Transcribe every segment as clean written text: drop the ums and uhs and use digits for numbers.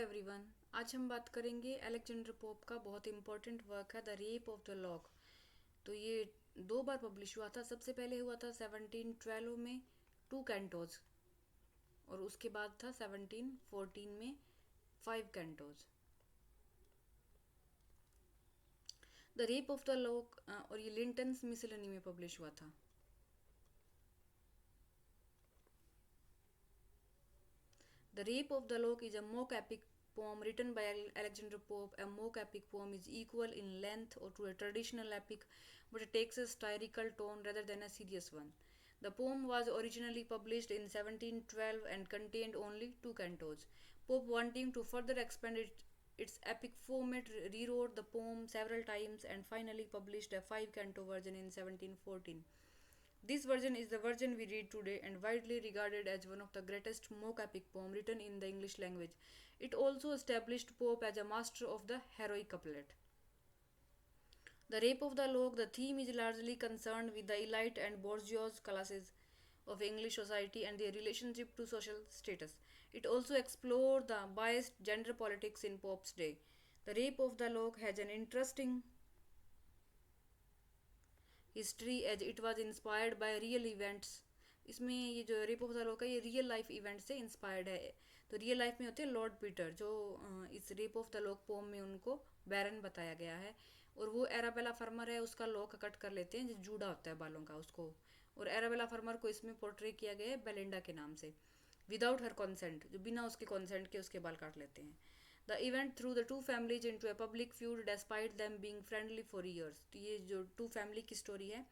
Everyone. आज हम बात करेंगे अलेक्जेंडर पोप का बहुत इंपॉर्टेंट वर्क है the rape of the lock. तो ये दो बार पब्लिश हुआ था। सबसे पहले हुआ था 1712 में 2 कैंटोज, और उसके बाद था 1714 में 5 cantos. The rape of the lock और ये लिंटन्स मिसलेनी में पब्लिश हुआ था। The Rape of the Lock is a mock epic poem written by Alexander Pope. A mock epic poem is equal in length or to a traditional epic, but it takes a satirical tone rather than a serious one. The poem was originally published in 1712 and contained only 2 cantos. Pope, wanting to further expand its epic format, rewrote the poem several times and finally published a 5 canto version in 1714. This version is the version we read today and widely regarded as one of the greatest mock epic poems written in the English language. It also established Pope as a master of the heroic couplet. The Rape of the Lock, the theme is largely concerned with the elite and bourgeois classes of English society and their relationship to social status. It also explored the biased gender politics in Pope's day. The Rape of the Lock has an interesting history as it was inspired by real events. इसमें ये जो rape of the lock है ये real life event से inspired है। तो real life में होते हैं लॉर्ड पीटर, जो इस rape of the lock poem में उनको बैरन बताया गया है, और वो एराबेला फर्मर है, उसका लॉक कट कर लेते हैं जो जूड़ा होता है बालों का उसको, और एराबेला फर्मर को इसमें पोर्ट्रे किया गया है बेलिंडा के नाम से, विदाउट हर कंसेंट, जो बिना उसके कंसेंट के उसके बाल काट लेते हैं। The event threw the two families into a public feud despite them being friendly for years. तो ये जो टू फैमिली की स्टोरी है,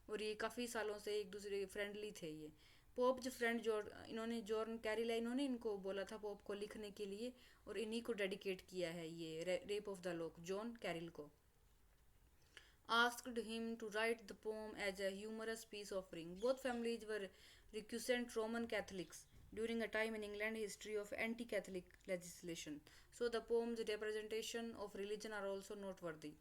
और ये काफ़ी सालों से एक दूसरे फ्रेंडली थे ये। पोप जो फ्रेंड इन्होंने जॉर्न कैरिल है, इन्होंने इनको बोला था पोप को लिखने के लिए, और इन्हीं को डेडिकेट किया है ये Rape of the Lock John Caryll को। Asked him to write the poem as a humorous peace offering. Both families were recusant Roman Catholics during a time in England history of anti-Catholic legislation. So the poem's representation of religion are also noteworthy.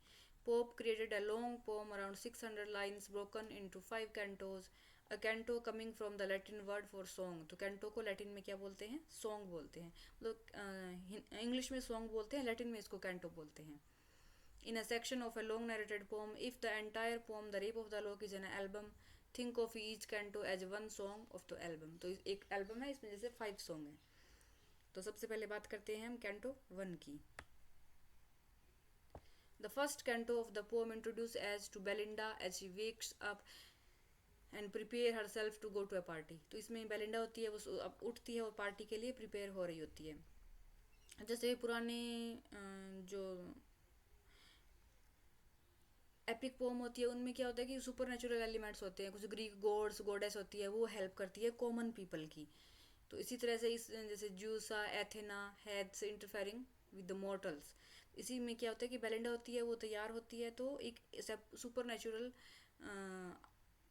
Pope created a long poem around 600 lines broken into 5 cantos. A canto coming from the Latin word for song. तो canto को Latin में क्या बोलते हैं? Song बोलते हैं। मतलब English में song बोलते हैं, लैटिन में इसको canto बोलते हैं। In a section of a long narrated poem, if the entire poem The Rape of the Lock is an album, think of each canto as one song of the album. तो एक album है, इसमें जैसे 5 song हैं। तो सबसे पहले बात करते हैं हम कैंटो 1 की। The first canto of the poem introduced as to Belinda as she wakes up and prepare herself to go to a party. तो इसमें बेलिंडा होती है, वो अब उठती है और पार्टी के लिए प्रिपेयर हो रही होती है। जैसे पुराने जो एपिक पोम होती है उनमें क्या होता है कि सुपर नेचुरल एलिमेंट्स होते हैं, कुछ ग्रीक गॉड्स गॉडेस होती है, वो हेल्प करती है कॉमन पीपल की। तो इसी तरह से इस जैसे Zeus Athena Hades interfering with the mortals, इसी में क्या होता है कि बेलिंडा होती है, वो तैयार होती है, तो एक सुपर नेचुरल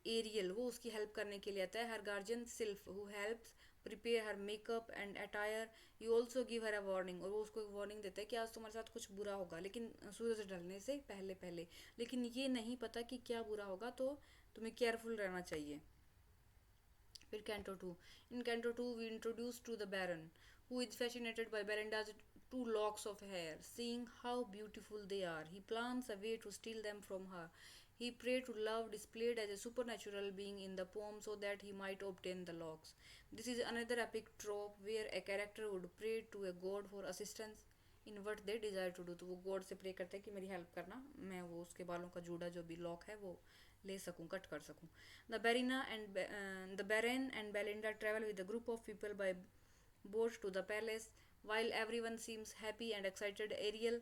एरियल वो उसकी हेल्प करने के लिए आता है। Her guardian sylph who helps prepare her makeup and attire, you also give her a warning, और वो उसको एक वार्निंग देता है कि आज तुम्हारे साथ कुछ बुरा होगा, लेकिन सूरज ढलने से पहले पहले, लेकिन ये नहीं पता कि क्या बुरा होगा, तो तुम्हें केयरफुल रहना चाहिए। फिर canto 2। In canto 2 we introduce to the baron who is fascinated by Belinda's 2 locks of hair. Seeing how beautiful they are, he plans a way to steal them from her. He prayed to love displayed as a supernatural being in the poem so that he might obtain the locks. This is another epic trope where a character would pray to a god for assistance in what they desire to do. तो वो God से pray करते हैं कि मेरी help करना, मैं वो उसके बालों का जूड़ा जो भी लॉक है वो ले सकूं, कट कर सकूं। The baron and Belinda travel with a group of people by boat to the palace. While everyone seems happy and excited, Ariel,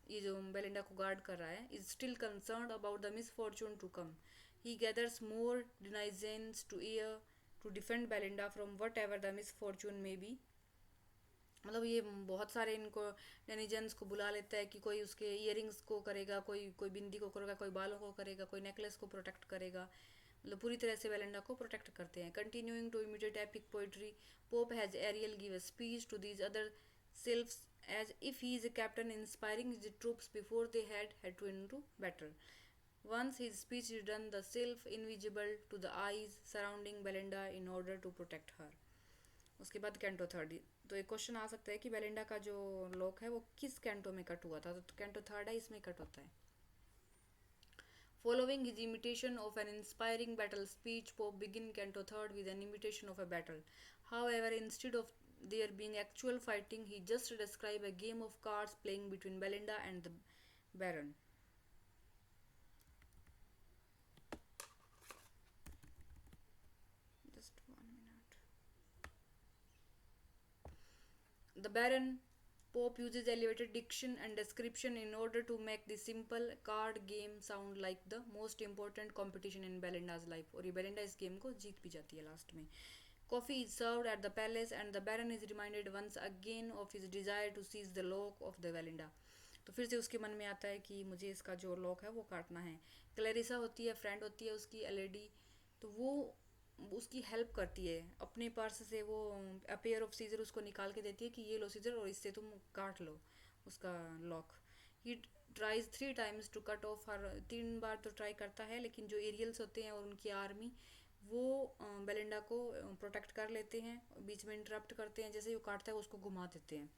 ये जो बेलिंडा को गार्ड कर रहा है, is still concerned about the misfortune to come. He gathers more denizens to ear to defend Belinda from whatever the misfortune may be. मतलब ये बहुत सारे इनको डेनिजेंस को बुला लेता है कि कोई उसके इयरिंग्स को करेगा, कोई कोई बिंदी को करेगा, कोई बालों को करेगा, कोई नेकलेस को प्रोटेक्ट करेगा, मतलब पूरी तरह से बेलिंडा को प्रोटेक्ट करते हैं। Continuing to imitate epic poetry, Pope has Ariel give a speech to these other sylphs as if he is a captain inspiring his troops before they had to into battle. Once his speech is done, the sylph invisible to the eyes surrounding Belinda in order to protect her. उसके बाद canto 3। तो एक question आ सकता है कि Belinda का जो lock है वो किस कैंटो में कट हुआ था, तो कैंटो थर्ड है, इसमें कट होता है. Following his imitation of an inspiring battle speech, Pope began Canto Third with an imitation of a battle. However, instead of there being actual fighting, he just described a game of cards playing between Belinda and the Baron. Just 1 minute. The Baron Pope uses elevated diction and description in order to make the simple card game sound like the most important competition in Belinda's life. और ये Belinda इस game को जीत भी जाती है last में. Coffee is served at the palace and the Baron is reminded once again of his desire to seize the lock of the Belinda. तो फिर से उसके मन में आता है कि मुझे इसका जो लॉक है वो काटना है. क्लेरिसा होती है, फ्रेंड होती है उसकी एलईडी, तो वो उसकी हेल्प करती है. अपने पर्स से वो अपेयर ऑफ सीजर उसको निकाल के देती है कि ये लो सीजर और इससे तुम काट लो उसका lock. He tries 3 times to cut off her. 3 बार तो ट्राई करता है, लेकिन जो एरियल्स होते हैं और उनकी आर्मी वो बेलिंडा को प्रोटेक्ट कर लेते हैं, बीच में इंटरप्ट करते हैं, जैसे ही वो काटता है उसको घुमा देते हैं.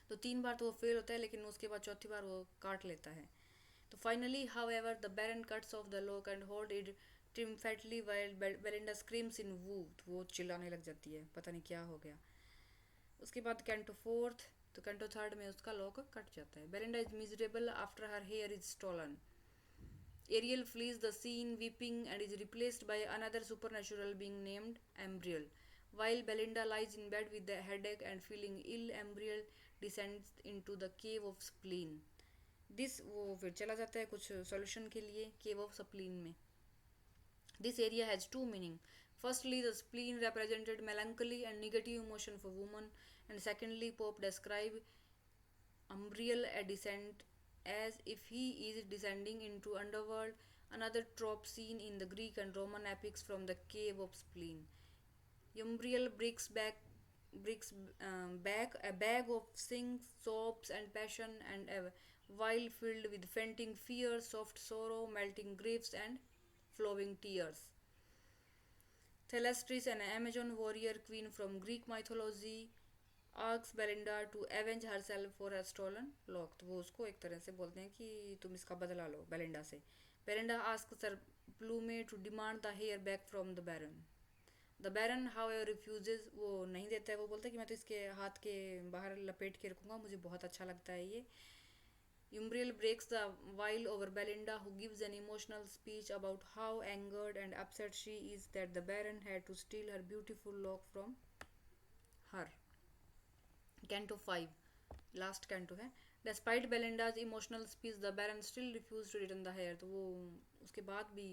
तो 3 बार तो वो फेल होता है, लेकिन उसके बाद चौथी बार वो काट लेता है. तो finally however the baron cuts off the lock and hold it triumphantly while Belinda screams in woe. तो वो चिल्लाने लग जाती है, पता नहीं क्या हो गया. उसके बाद कैंटो फोर्थ, तो कैंटो थर्ड में उसका लॉक कट जाता है. Belinda is miserable after her hair is stolen. Ariel flees the scene weeping and is replaced by another supernatural being named Ambriel. While Belinda lies in bed with a headache and feeling ill, Ambriel descends into the cave of spleen. This वो फिर चला जाता है कुछ solution के लिए cave of spleen में. This area has two meaning. Firstly, the spleen represented melancholy and negative emotion for women, and secondly, Pope described Umbriel a descent as if he is descending into underworld, another trope seen in the Greek and Roman epics from the cave of spleen. Umbriel brings back a bag of sins, sobs, and passion, and a vial filled with fainting fear, soft sorrow, melting griefs, and flowing tears. Thalestris, an Amazon warrior queen from Greek mythology, asks Belinda to avenge herself for her stolen lock. तो वो उसको एक तरह से बोलते हैं कि तुम इसका बदला लो बेलिंडा से. Belinda asks Sir Plume to demand the hair back from the Baron. The Baron however refuses. वो नहीं देता है, वो बोलता है कि मैं तो इसके हाथ के बाहर लपेट के रखूँगा, मुझे बहुत अच्छा लगता है ये. Umbriel breaks the vial over Belinda, who gives an emotional speech about how angered and upset she is that the Baron had to steal her beautiful lock from her. Canto 5, last canto है. Despite Belinda's emotional speech, the Baron still refused to return the hair. तो वो उसके बाद भी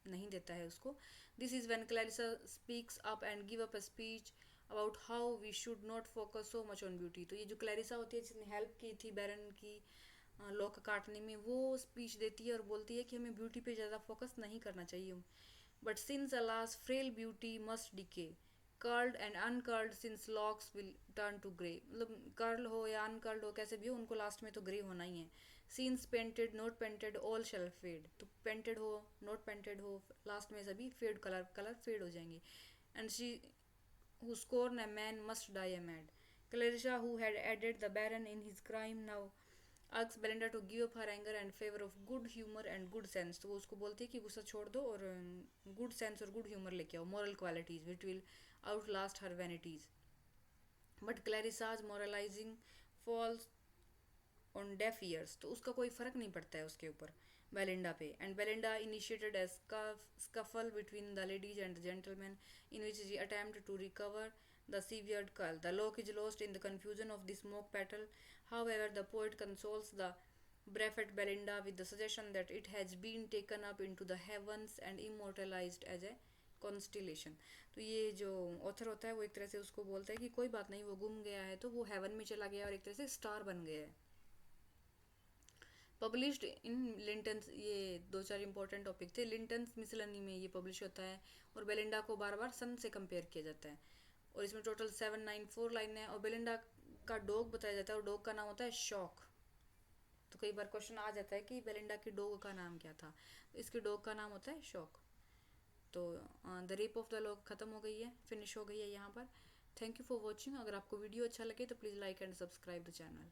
नहीं देता है उसको. This is when Clarissa speaks up and give up a speech about how we should not focus so much on beauty. तो ये जो क्लैरिसा होती है जिसने हेल्प की थी बैरन की लॉक काटने में, वो स्पीच देती है और बोलती है कि हमें ब्यूटी पे ज़्यादा फोकस नहीं करना चाहिए. But since alas frail beauty must decay, curled and uncurled since locks will turn to grey. मतलब कर्ल हो या अनकर्ल्ड हो, कैसे भी हो, उनको लास्ट में तो ग्रे होना ही है. Since painted not painted all shall fade. तो पेंटेड हो नोट पेंटेड हो, लास्ट में सभी फेड कलर फेड हो जाएंगे. And she who scorn a man must die a mad. Clarissa, who had aided the Baron in his crime, now asks Belinda to give up her anger and favor of good humor and good sense. तो वो उसको बोलती है कि गुस्सा छोड़ दो और गुड सेंस और गुड ह्यूमर लेके आओ, moral qualities which will outlast her vanities. But Clarissa's moralizing falls on deaf ears. तो उसका कोई फर्क नहीं पड़ता है उसके ऊपर बेलिंडा पे. And Belinda initiated a scuffle between the ladies and the gentlemen in which she attempted to recover the severed curl. The lock is lost in the confusion of this mock battle. However, the poet consoles the breathed Belinda with the suggestion that it has been taken up into the heavens and immortalized as a constellation. तो ये जो author होता है वो एक तरह से उसको बोलता है कि कोई बात नहीं, वो गुम गया है तो वो हेवन में चला गया और एक तरह से स्टार बन गया है. पब्लिश्ड इन लिंटन्स, ये 2-4 इंपॉर्टेंट टॉपिक थे. लिंटन्स मिसलनी में ये पब्लिश होता है और बेलिंडा को बार बार सन से कंपेयर किया जाता है. और इसमें टोटल 794 लाइन है. और बेलिंडा का डॉग बताया जाता है और डॉग का नाम होता है शॉक. तो कई बार क्वेश्चन आ जाता है कि बेलिंडा की डॉग का नाम क्या था, तो इसके डॉग का नाम होता है शॉक. तो the rape of the lock ख़त्म हो गई है, फिनिश हो गई है यहाँ पर. Thank you for watching. अगर आपको वीडियो अच्छा लगे तो please like and subscribe the channel.